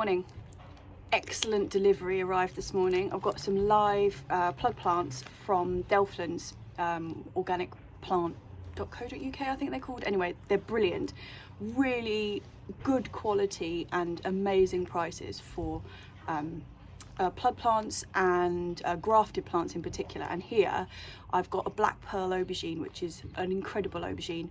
morning. Excellent delivery arrived this morning. I've got some live plug plants from Delphland's organic plant.co.uk, I think they're called. Anyway, they're brilliant. Really good quality and amazing prices for plug plants and grafted plants in particular. And here I've got a black pearl aubergine, which is an incredible aubergine.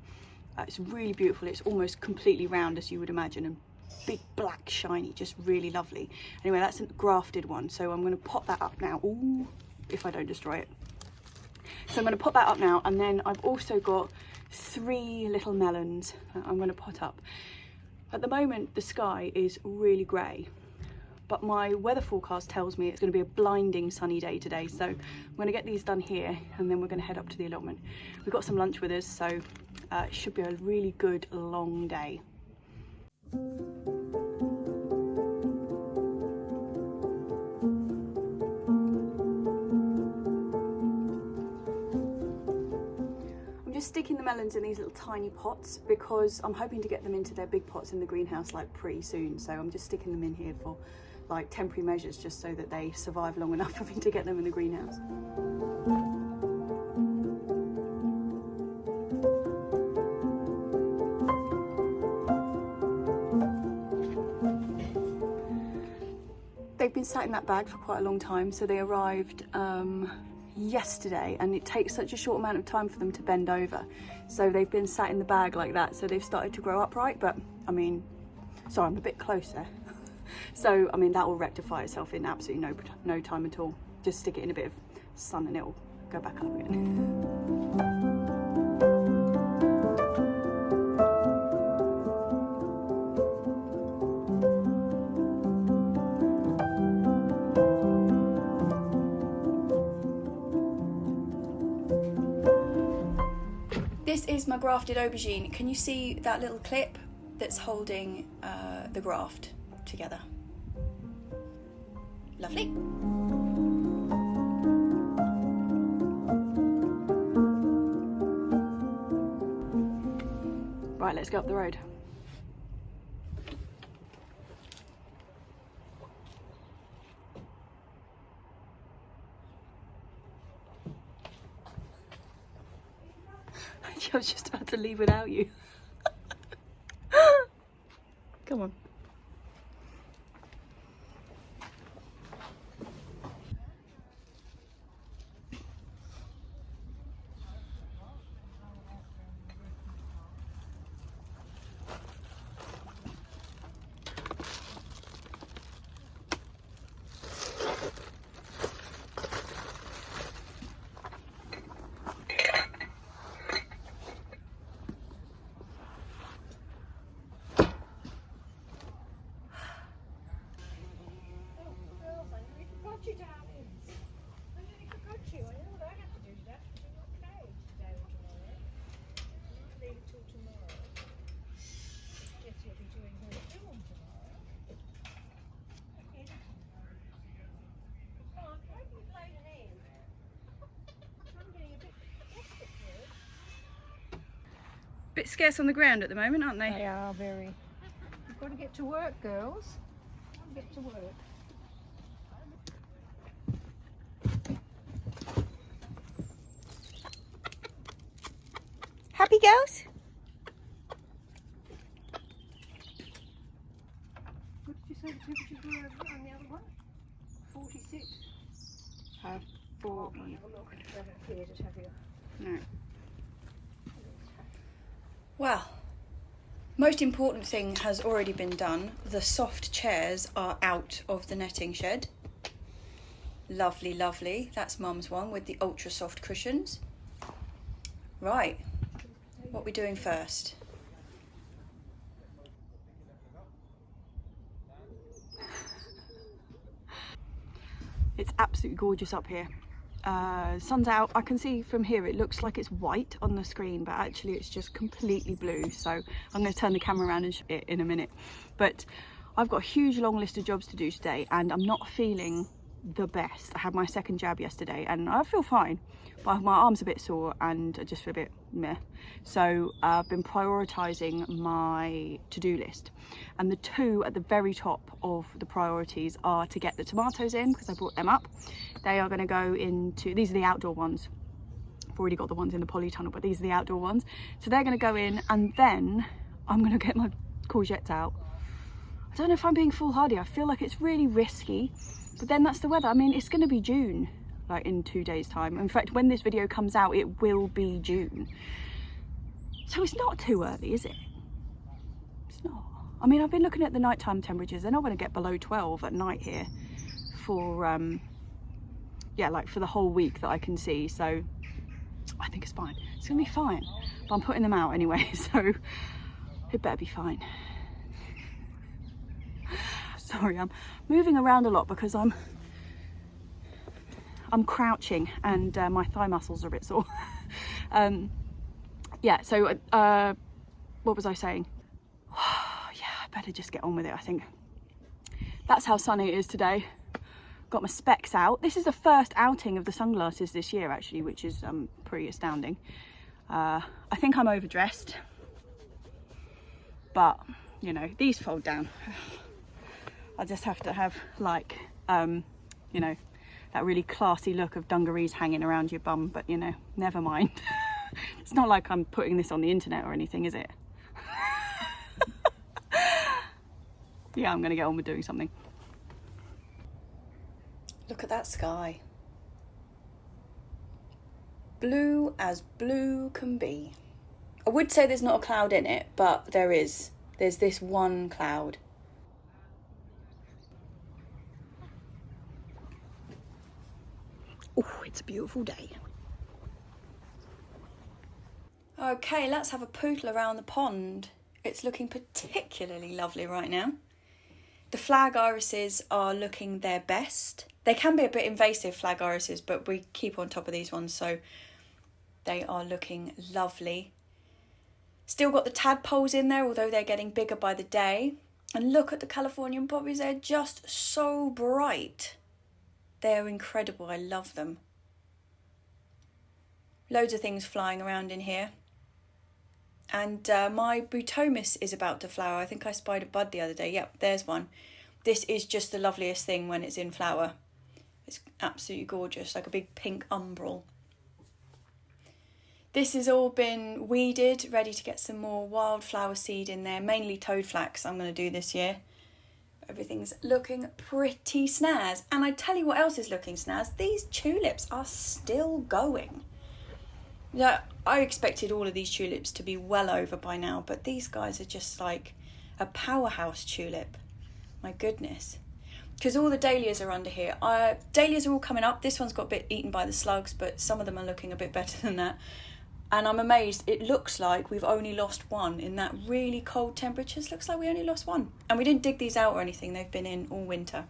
It's really beautiful. It's almost completely round, as you would imagine, and big, black, shiny, just really lovely. Anyway, that's a grafted one, so I'm going to pop that up now. Ooh, if I don't destroy it. So I'm going to pop that up now, and then I've also got 3 little melons that I'm going to pot up. At the moment, the sky is really grey, but my weather forecast tells me it's going to be a blinding sunny day today, so I'm going to get these done here, and then we're going to head up to the allotment. We've got some lunch with us, so it should be a really good long day. I'm just sticking the melons in these little tiny pots because I'm hoping to get them into their big pots in the greenhouse like pretty soon, so I'm just sticking them in here for like temporary measures, just so that they survive long enough for me to get them in the greenhouse. They've been sat in that bag for quite a long time, so they arrived yesterday, and it takes such a short amount of time for them to bend over, so they've been sat in the bag like that, so they've started to grow upright. But I mean, sorry, I'm a bit closer. So I mean, that will rectify itself in absolutely no time at all. Just stick it in a bit of sun and it'll go back up again. This is my grafted aubergine. Can you see that little clip that's holding the graft together? Lovely. Right, let's go up the road. I was just about to leave without you. Come on. Bit scarce on the ground at the moment, aren't they? They are very. You've got to get to work, girls. Get to work. Happy girls? What did you say the temperatures were on the other one? 46. Have 4. Have a look. I haven't cleared it, have you? No. Well, most important thing has already been done. The soft chairs are out of the netting shed. Lovely, lovely. That's Mum's one with the ultra soft cushions. Right, what are we doing first? It's absolutely gorgeous up here. Sun's out. I can see from here it looks like it's white on the screen, but actually it's just completely blue, so I'm going to turn the camera around and show it in a minute. But I've got a huge long list of jobs to do today, and I'm not feeling the best. I had my second jab yesterday and I feel fine, but my arm's a bit sore and I just feel a bit meh. So I've been prioritising my to-do list, and the two at the very top of the priorities are to get the tomatoes in, because I brought them up. They are going to go into, these are the outdoor ones. I've already got the ones in the polytunnel, but these are the outdoor ones. So they're going to go in, and then I'm going to get my courgettes out. I don't know if I'm being foolhardy. I feel like it's really risky, but then that's the weather. I mean, it's going to be June, like in 2 days time. In fact, when this video comes out, it will be June. So it's not too early, is it? It's not. I mean, I've been looking at the nighttime temperatures. They're not going to get below 12 at night here for, yeah, like for the whole week that I can see. So I think it's fine. It's going to be fine. But I'm putting them out anyway, so it better be fine. Sorry, I'm moving around a lot because I'm crouching and my thigh muscles are a bit sore. Yeah, so what was I saying? Yeah, I better just get on with it, I think. That's how sunny it is today. Got my specs out. This is the first outing of the sunglasses this year, actually, which is pretty astounding. I think I'm overdressed, but you know, these fold down. I just have to have like, you know, that really classy look of dungarees hanging around your bum, but you know, never mind. It's not like I'm putting this on the internet or anything, is it? Yeah, I'm gonna get on with doing something. Look at that sky. Blue as blue can be. I would say there's not a cloud in it, but there is. There's this one cloud. Oh, it's a beautiful day. Okay, let's have a pootle around the pond. It's looking particularly lovely right now. The flag irises are looking their best. They can be a bit invasive, flag irises, but we keep on top of these ones, so they are looking lovely. Still got the tadpoles in there, although they're getting bigger by the day. And look at the Californian poppies, they're just so bright. They're incredible, I love them. Loads of things flying around in here. And my Butomus is about to flower. I think I spied a bud the other day. Yep, there's one. This is just the loveliest thing when it's in flower. It's absolutely gorgeous, like a big pink umbral. This has all been weeded, ready to get some more wildflower seed in there, mainly toadflax I'm going to do this year. Everything's looking pretty snaz. And I tell you what else is looking snaz, these tulips are still going. Yeah, I expected all of these tulips to be well over by now, but these guys are just like a powerhouse tulip. My goodness. Because all the dahlias are under here. Dahlias are all coming up. This one's got a bit eaten by the slugs, but some of them are looking a bit better than that. And I'm amazed. It looks like we've only lost one in that really cold temperatures. Looks like we only lost one. And we didn't dig these out or anything. They've been in all winter.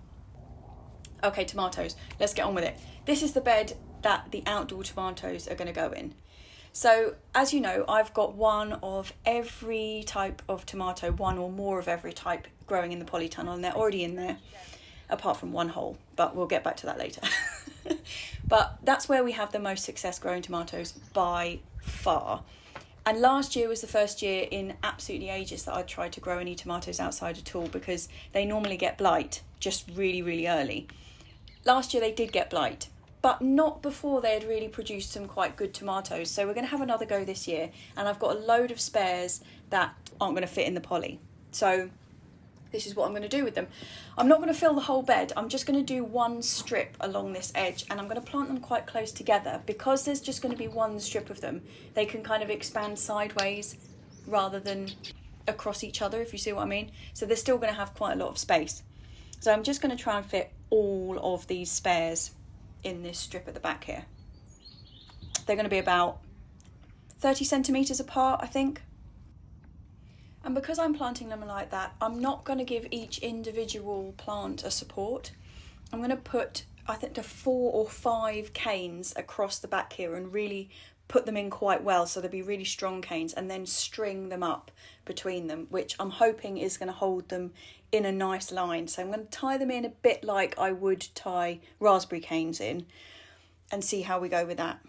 Okay, tomatoes. Let's get on with it. This is the bed that the outdoor tomatoes are going to go in. So, as you know, I've got one of every type of tomato, one or more of every type growing in the polytunnel, and they're already in there, apart from one hole, but we'll get back to that later. But that's where we have the most success growing tomatoes by far. And last year was the first year in absolutely ages that I tried to grow any tomatoes outside at all, because they normally get blight just really, really early. Last year they did get blight, but not before they had really produced some quite good tomatoes. So we're going to have another go this year, and I've got a load of spares that aren't going to fit in the poly. So this is what I'm going to do with them. I'm not going to fill the whole bed. I'm just going to do one strip along this edge, and I'm going to plant them quite close together. Because there's just going to be one strip of them, they can kind of expand sideways rather than across each other, if you see what I mean. So they're still going to have quite a lot of space. So I'm just going to try and fit all of these spares in this strip at the back here. They're going to be about 30 centimetres apart, I think. And because I'm planting them like that, I'm not going to give each individual plant a support. I'm going to put, I think, the 4 or 5 canes across the back here and really put them in quite well so they'll be really strong canes, and then string them up between them, which I'm hoping is going to hold them in a nice line. So I'm going to tie them in a bit like I would tie raspberry canes in, and see how we go with that.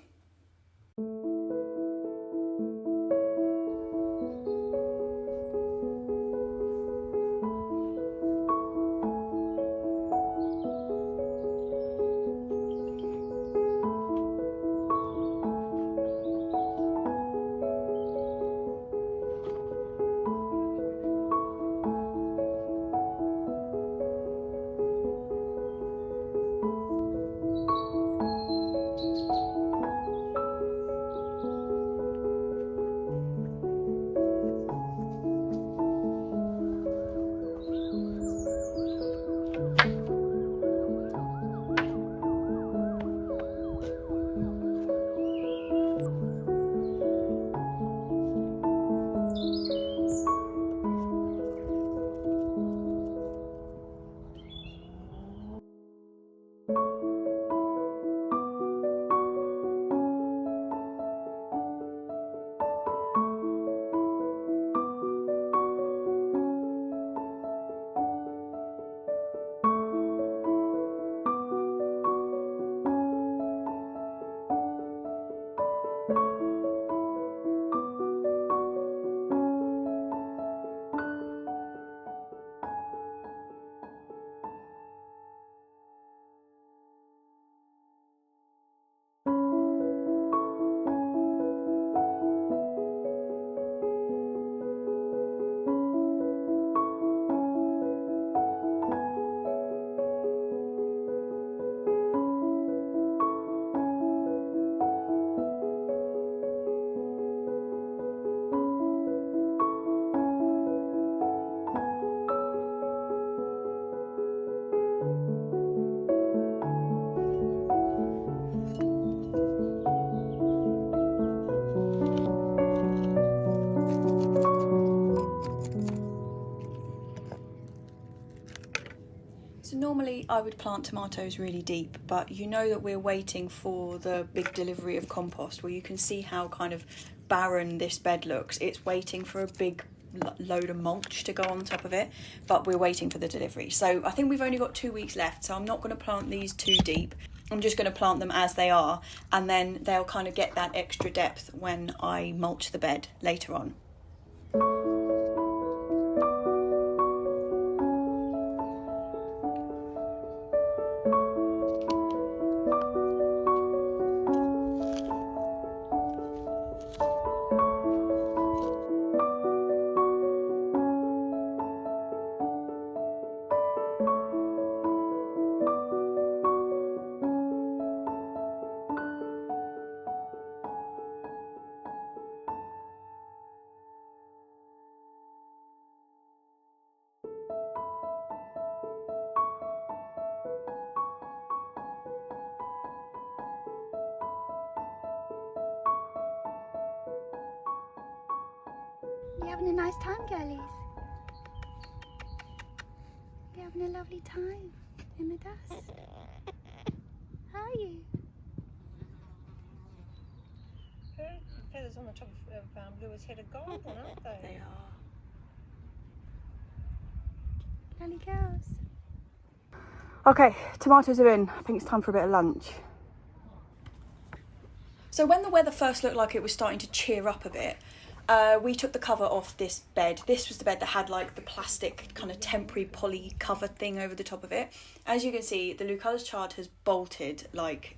So normally I would plant tomatoes really deep, but you know that we're waiting for the big delivery of compost, where you can see how kind of barren this bed looks. It's waiting for a big load of mulch to go on top of it, but we're waiting for the delivery. So I think we've only got 2 weeks left, so I'm not going to plant these too deep. I'm just going to plant them as they are, and then they'll kind of get that extra depth when I mulch the bed later on. You having a nice time, girlies? You having a lovely time in the dust? Are you? The feathers on the top of Louis' head are golden, aren't they? They are. Lovely girls. Okay, tomatoes are in. I think it's time for a bit of lunch. So when the weather first looked like it was starting to cheer up a bit, we took the cover off this bed. This was the bed that had like the plastic kind of temporary poly cover thing over the top of it. As you can see, the Lucullus chard has bolted, like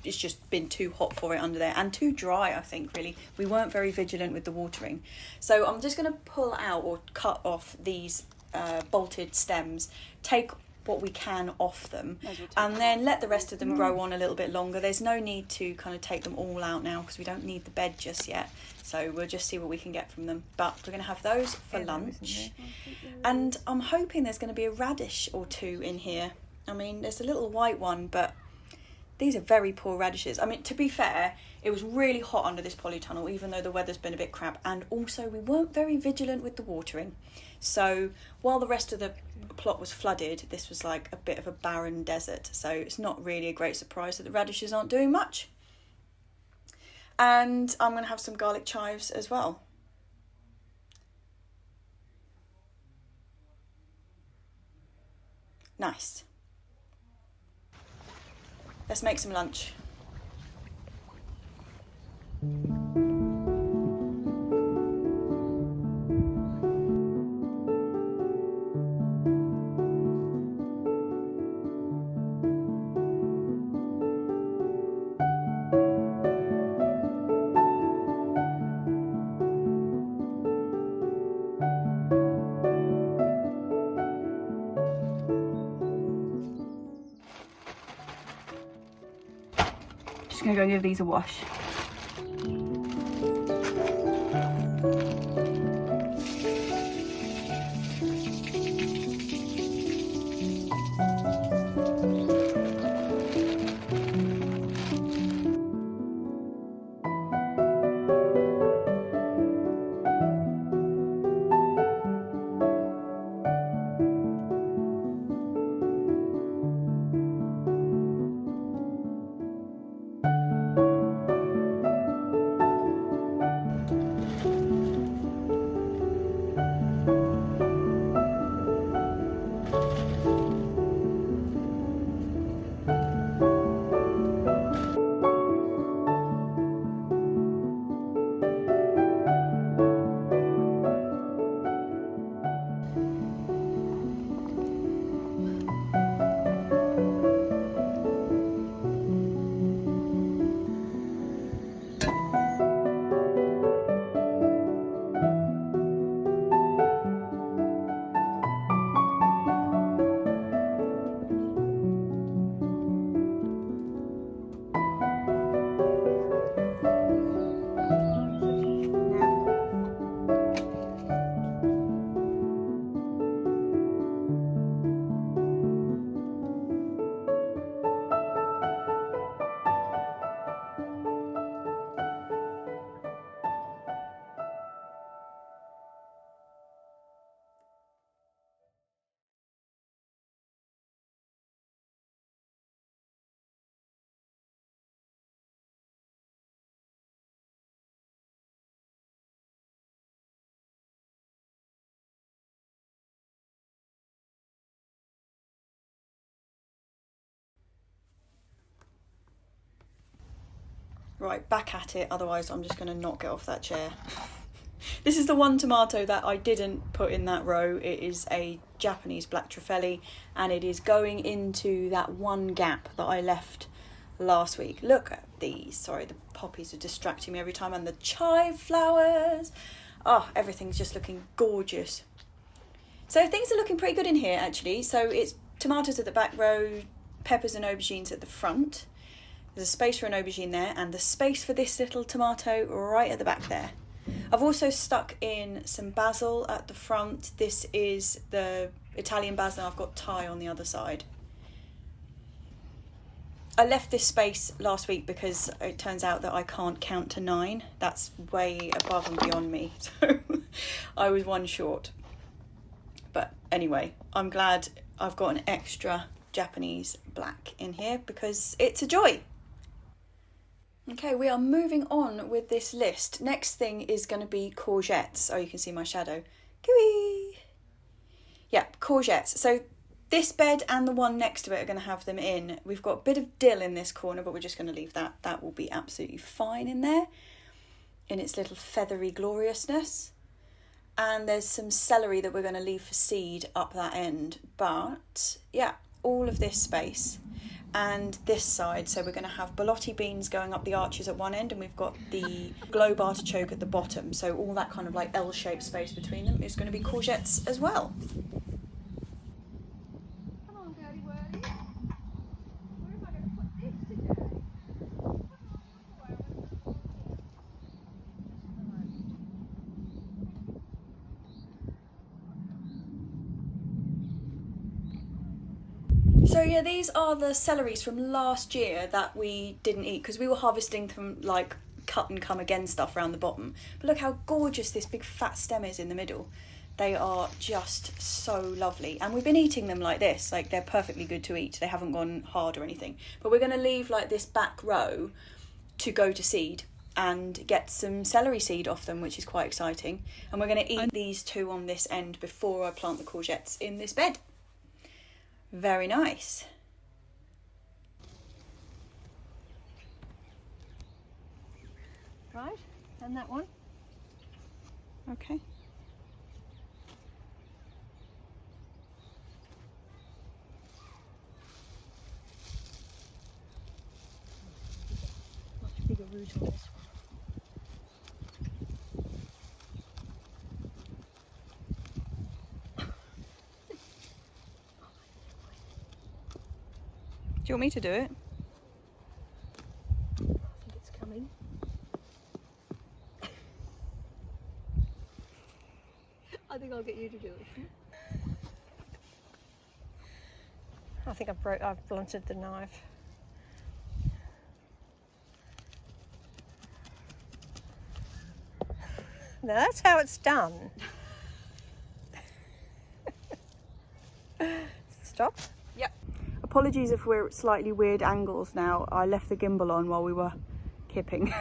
it's just been too hot for it under there, and too dry, I think, really. We weren't very vigilant with the watering. So I'm just going to pull out or cut off these bolted stems, take what we can off them, and then let the rest of them grow on a little bit longer. There's no need to kind of take them all out now because we don't need the bed just yet, so we'll just see what we can get from them. But we're going to have those for lunch, and I'm hoping there's going to be a radish or two in here. I mean, there's a little white one, but these are very poor radishes. I mean, to be fair, it was really hot under this polytunnel, even though the weather's been a bit crap, and also we weren't very vigilant with the watering. So while the rest of the plot was flooded, this was like a bit of a barren desert, so it's not really a great surprise that the radishes aren't doing much. And I'm going to have some garlic chives as well. Nice. Let's make some lunch. Just gonna go and give these a wash. Right, back at it, otherwise I'm just going to not get off that chair. This is the one tomato that I didn't put in that row. It is a Japanese black truffelli, and it is going into that one gap that I left last week. Look at these. Sorry, the poppies are distracting me every time, and the chive flowers. Oh, everything's just looking gorgeous. So things are looking pretty good in here, actually. So it's tomatoes at the back row, peppers and aubergines at the front. There's a space for an aubergine there, and the space for this little tomato right at the back there. I've also stuck in some basil at the front. This is the Italian basil. I've got Thai on the other side. I left this space last week because it turns out that I can't count to 9. That's way above and beyond me. So I was one short. But anyway, I'm glad I've got an extra Japanese black in here because it's a joy. Okay, we are moving on with this list. Next thing is going to be courgettes. Oh, you can see my shadow. Gooey! Yeah, courgettes. So this bed and the one next to it are going to have them in. We've got a bit of dill in this corner, but we're just going to leave that. That will be absolutely fine in there, in its little feathery gloriousness. And there's some celery that we're going to leave for seed up that end. But yeah, all of this space. And this side, so we're going to have borlotti beans going up the arches at one end, and we've got the globe artichoke at the bottom, so all that kind of like L-shaped space between them is going to be courgettes as well. Come on, girly whirly. Where am I going to put this today? So yeah, these are the celeries from last year that we didn't eat because we were harvesting them like cut and come again stuff around the bottom. But look how gorgeous this big fat stem is in the middle. They are just so lovely, and we've been eating them like this, like they're perfectly good to eat. They haven't gone hard or anything, but we're going to leave like this back row to go to seed, and get some celery seed off them, which is quite exciting. And we're going to eat these two on this end before I plant the courgettes in this bed. Very nice. Right, and that one. Okay. Much bigger root on this one. Do you want me to do it? I think it's coming. I think I'll get you to do it. I think I've blunted the knife. Now that's how it's done. Stop. Yep. Apologies if we're at slightly weird angles now. I left the gimbal on while we were kipping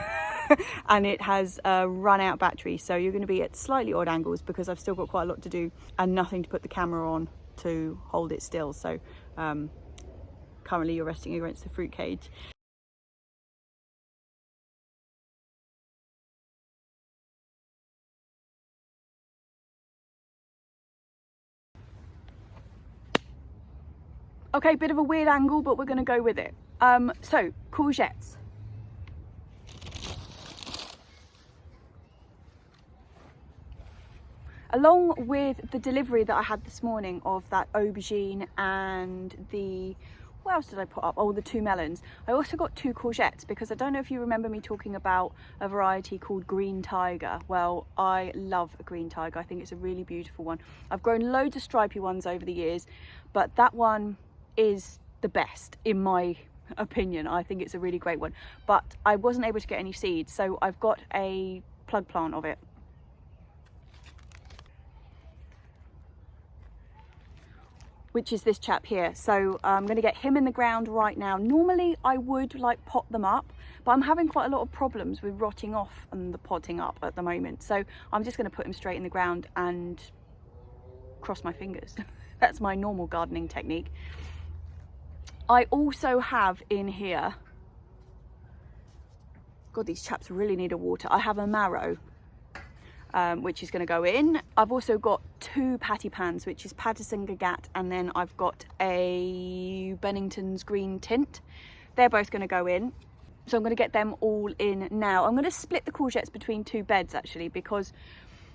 and it has run out battery, so you're going to be at slightly odd angles because I've still got quite a lot to do and nothing to put the camera on to hold it still. So currently you're resting against the fruit cage. Okay, bit of a weird angle, but we're going to go with it. So, courgettes. Along with the delivery that I had this morning of that aubergine and the, what else did I put up? Oh, the 2 melons. I also got 2 courgettes because I don't know if you remember me talking about a variety called Green Tiger. Well, I love a Green Tiger. I think it's a really beautiful one. I've grown loads of stripy ones over the years, but that one is the best in my opinion. I think it's a really great one, but I wasn't able to get any seeds, so I've got a plug plant of it. Which is this chap here. So I'm going to get him in the ground right now. Normally I would like pot them up, but I'm having quite a lot of problems with rotting off and the potting up at the moment. So I'm just going to put him straight in the ground and cross my fingers. That's my normal gardening technique. I also have in here, God, these chaps really need a water. I have a marrow, which is going to go in. I've also got 2 patty pans, which is Pattison Gagat, and then I've got a Benningtons Green Tint. They're both going to go in. So I'm going to get them all in now. I'm going to split the courgettes between 2 beds actually, because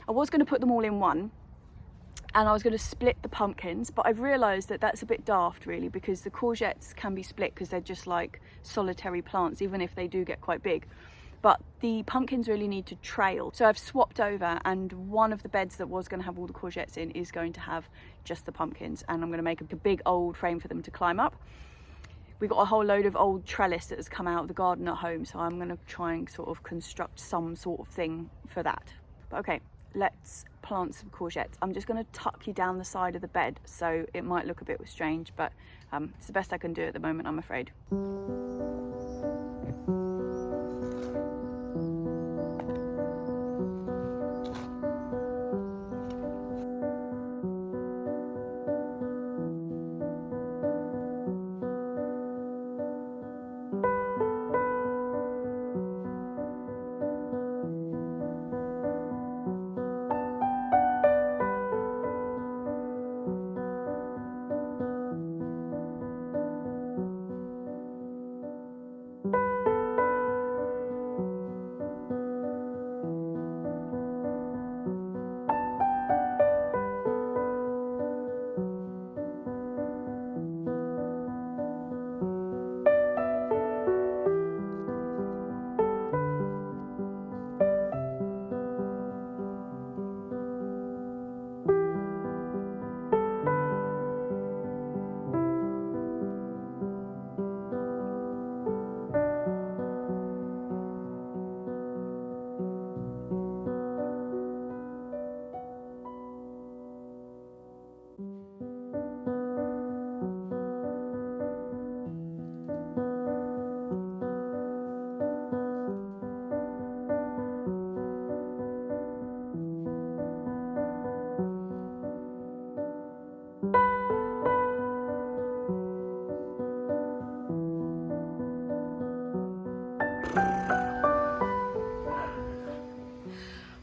I was going to put them all in one. And I was going to split the pumpkins, but I've realised that that's a bit daft really, because the courgettes can be split because they're just like solitary plants, even if they do get quite big. But the pumpkins really need to trail. So I've swapped over, and one of the beds that was going to have all the courgettes in is going to have just the pumpkins, and I'm going to make a big old frame for them to climb up. We've got a whole load of old trellis that has come out of the garden at home, so I'm going to try and sort of construct some sort of thing for that. But okay, let's plant some courgettes. I'm just going to tuck you down the side of the bed, so it might look a bit strange, but it's the best I can do at the moment, I'm afraid.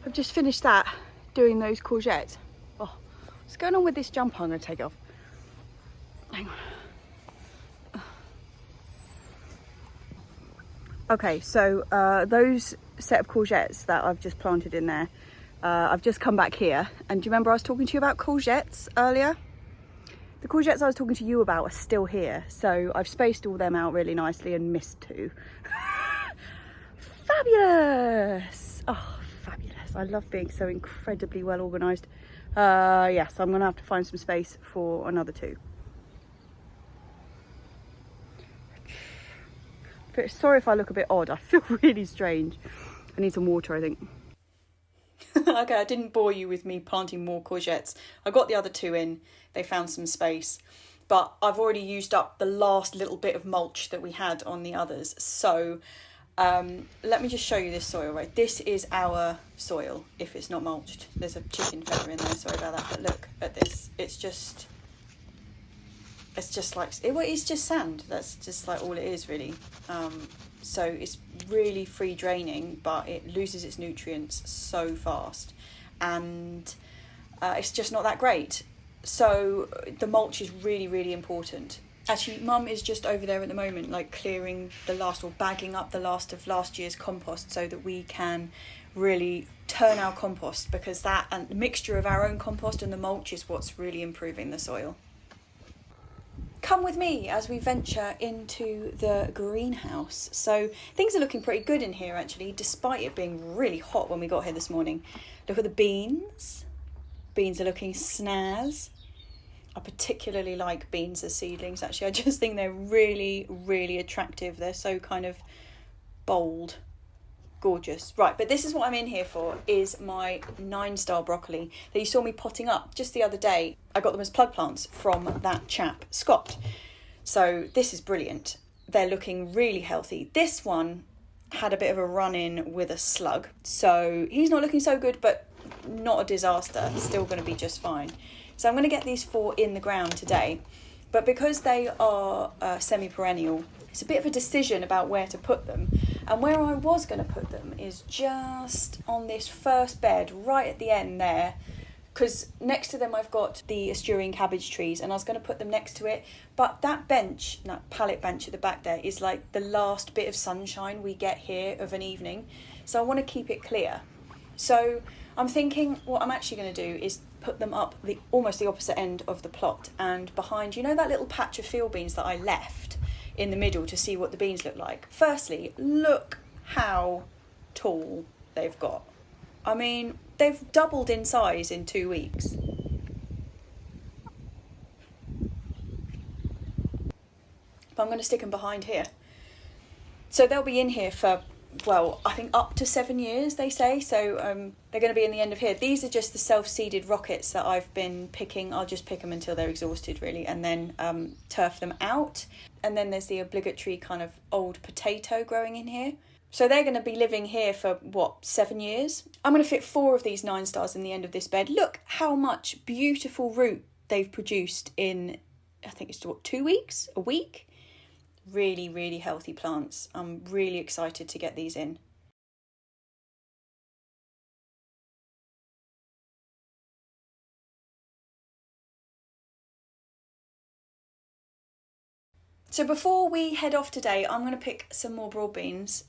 I've just finished that, doing those courgettes. Oh, what's going on with this jumper? I'm going to take it off. Hang on. Okay, so those set of courgettes that I've just planted in there, I've just come back here. And do you remember I was talking to you about courgettes earlier? The courgettes I was talking to you about are still here. So I've spaced all them out really nicely and missed two. Fabulous! Oh, fabulous. I love being so incredibly well organised. Yes, I'm going to have to find some space for another two. Sorry if I look a bit odd. I feel really strange. I need some water, I think. Okay, I didn't bore you with me planting more courgettes. I got the other two in. They found some space. But I've already used up the last little bit of mulch that we had on the others. So let me just show you this soil, right? This is our soil, if it's not mulched. There's a chicken feather in there, sorry about that. But look at this. It's just like, it's just sand. That's just like all it is, really. So it's really free draining, but it loses its nutrients so fast, and it's just not that great. So the mulch is really, really important. Actually, Mum is just over there at the moment, like clearing the last, or bagging up the last of last year's compost, so that we can really turn our compost, because that and the mixture of our own compost and the mulch is what's really improving the soil. Come with me as we venture into the greenhouse. So things are looking pretty good in here, actually, despite it being really hot when we got here this morning. Look at the beans. Beans are looking snaz. I particularly like beans as seedlings, actually. I just think they're really, really attractive. They're so kind of bold. Gorgeous. Right, but this is what I'm in here for, is my 9-star broccoli that you saw me potting up just the other day. I got them as plug plants from that chap, Scott. So this is brilliant. They're looking really healthy. This one had a bit of a run-in with a slug, so he's not looking so good, but not a disaster. Still going to be just fine. So I'm going to get these 4 in the ground today, but because they are semi-perennial, it's a bit of a decision about where to put them. And where I was going to put them is just on this first bed, right at the end there, because next to them I've got the Asturian cabbage trees, and I was going to put them next to it. But that bench, that pallet bench at the back there, is like the last bit of sunshine we get here of an evening. So I want to keep it clear. So I'm thinking what I'm actually going to do is put them up almost the opposite end of the plot, and behind, you know, that little patch of field beans that I left in the middle to see what the beans look like. Firstly, look how tall they've got. I mean, they've doubled in size in 2 weeks. But I'm going to stick them behind here. So they'll be in here for, well, I think up to 7 years, they say. So they're going to be in the end of here. These are just the self-seeded rockets that I've been picking. I'll just pick them until they're exhausted, really, and then turf them out. And then there's the obligatory kind of old potato growing in here. So they're going to be living here for, 7 years? I'm going to fit 4 of these 9-stars in the end of this bed. Look how much beautiful root they've produced in, I think it's 2 weeks? A week? Really, really healthy plants. I'm really excited to get these in. So before we head off today, I'm going to pick some more broad beans.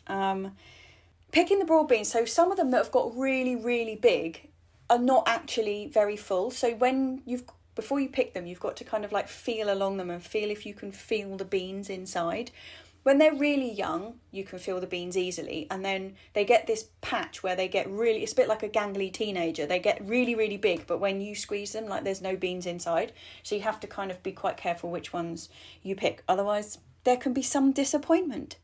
Picking the broad beans, so some of them that have got really, really big are not actually very full. So before you pick them, you've got to kind of like feel along them and feel if you can feel the beans inside. When they're really young, you can feel the beans easily, and then they get this patch where they get really, it's a bit like a gangly teenager. They get really, really big, but when you squeeze them, like there's no beans inside. So you have to kind of be quite careful which ones you pick. Otherwise, there can be some disappointment.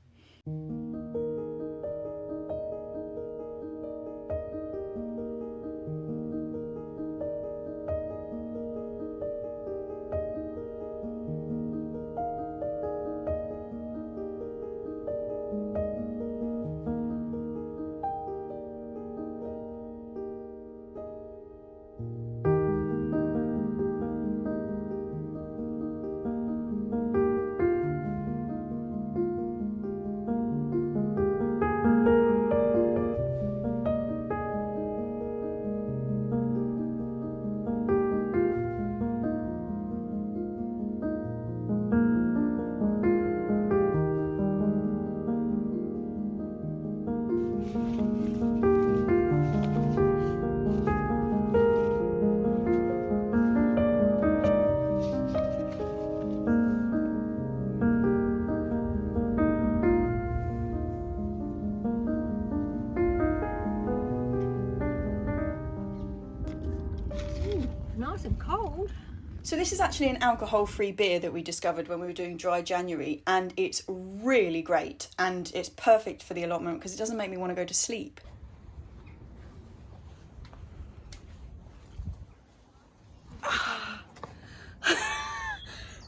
So this is actually an alcohol-free beer that we discovered when we were doing dry January, and it's really great, and it's perfect for the allotment because it doesn't make me want to go to sleep.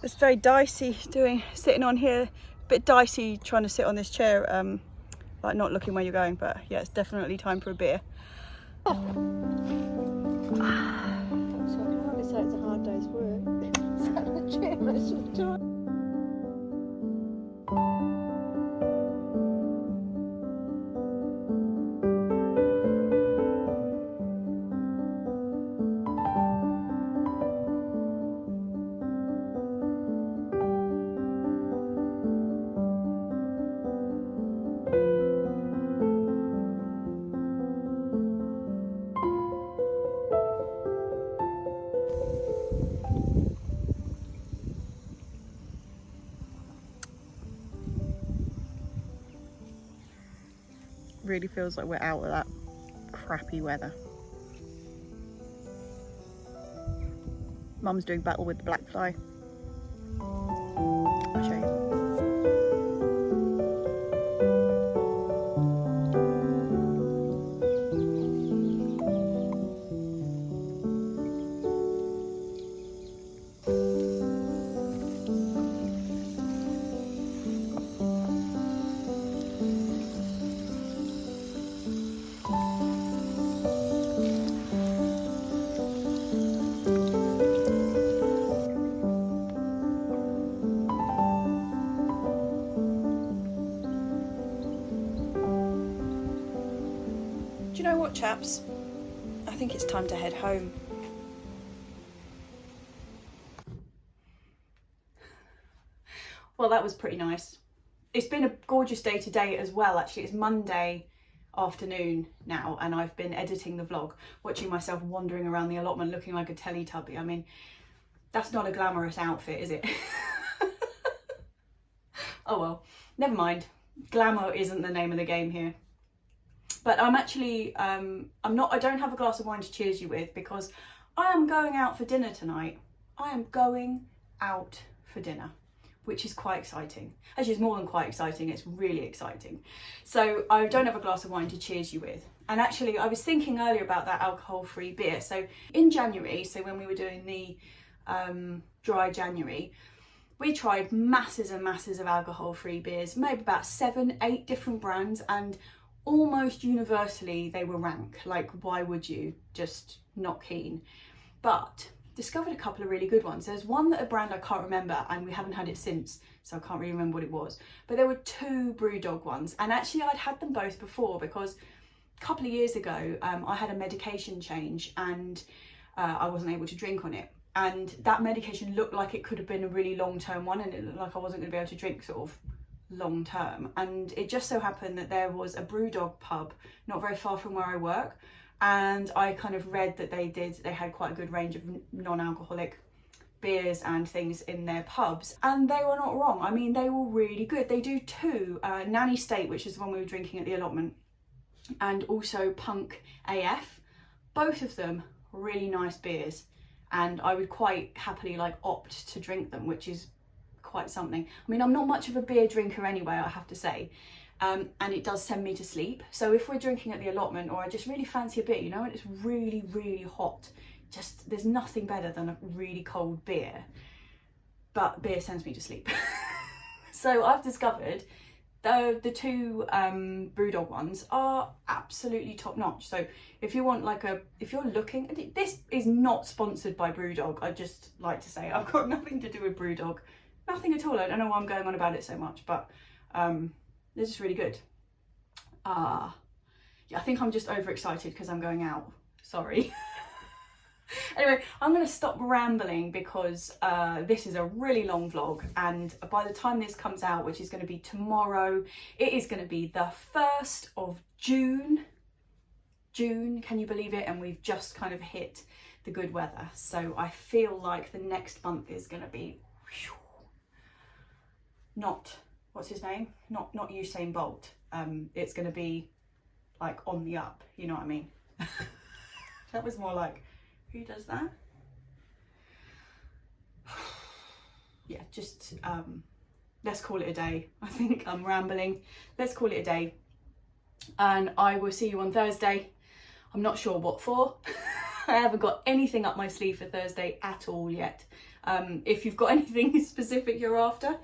It's very dicey sitting on here, a bit dicey trying to sit on this chair, like not looking where you're going, but yeah, it's definitely time for a beer. So I can hardly say it's a hard day's work. Sat in the chair most of the time. Really feels like we're out of that crappy weather. Mum's doing battle with the black fly. I'll show you. Do you know what, chaps? I think it's time to head home. Well, that was pretty nice. It's been a gorgeous day today as well, actually. It's Monday afternoon now, and I've been editing the vlog, watching myself wandering around the allotment looking like a Teletubby. I mean, that's not a glamorous outfit, is it? Oh well, never mind. Glamour isn't the name of the game here. But I'm actually, I don't have a glass of wine to cheers you with because I am going out for dinner tonight. I am going out for dinner, which is quite exciting. Actually, it's more than quite exciting, it's really exciting. So I don't have a glass of wine to cheers you with. And actually, I was thinking earlier about that alcohol-free beer. So in January, so when we were doing the dry January, we tried masses and masses of alcohol-free beers, maybe about 7, 8 different brands, and almost universally they were rank. Like, why would you? Just not keen. But discovered a couple of really good ones. There's one that a brand I can't remember, and we haven't had it since, so I can't really remember what it was. But there were 2 Brewdog ones, and actually I'd had them both before because a couple of years ago I had a medication change and I wasn't able to drink on it. And that medication looked like it could have been a really long-term one, and it looked like I wasn't going to be able to drink sort of long term. And it just so happened that there was a Brewdog pub not very far from where I work, and I kind of read that they had quite a good range of non-alcoholic beers and things in their pubs, and they were not wrong. I mean, they were really good. They do 2, Nanny State, which is the one we were drinking at the allotment, and also Punk AF. Both of them really nice beers, and I would quite happily like opt to drink them, which is quite something. I mean, I'm not much of a beer drinker anyway, I have to say, and it does send me to sleep. So if we're drinking at the allotment, or I just really fancy a beer, you know, and it's really, really hot, just there's nothing better than a really cold beer. But beer sends me to sleep. So I've discovered the 2 Brewdog ones are absolutely top notch. So if you want like if you're looking, this is not sponsored by Brewdog, I just like to say, I've got nothing to do with Brewdog. Nothing at all. I don't know why I'm going on about it so much, but they're just really good. Yeah, I think I'm just overexcited because I'm going out. Sorry. Anyway, I'm going to stop rambling because this is a really long vlog, and by the time this comes out, which is going to be tomorrow, it is going to be the 1st of June. June, can you believe it? And we've just kind of hit the good weather. So I feel like the next month is going to be not, what's his name? Not Usain Bolt. It's going to be like on the up, you know what I mean? That was more like, who does that? yeah, just let's call it a day. I think I'm rambling. Let's call it a day. And I will see you on Thursday. I'm not sure what for. I haven't got anything up my sleeve for Thursday at all yet. If you've got anything specific you're after,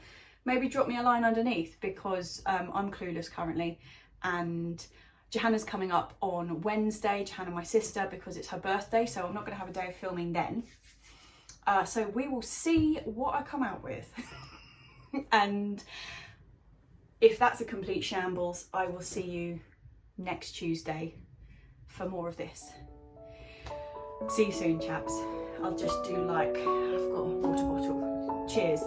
maybe drop me a line underneath, because I'm clueless currently. And Johanna's coming up on Wednesday, Johanna, my sister, because it's her birthday, so I'm not going to have a day of filming then. So we will see what I come out with. And if that's a complete shambles, I will see you next Tuesday for more of this. See you soon, chaps. I'll just do like, I've got a water bottle. Cheers.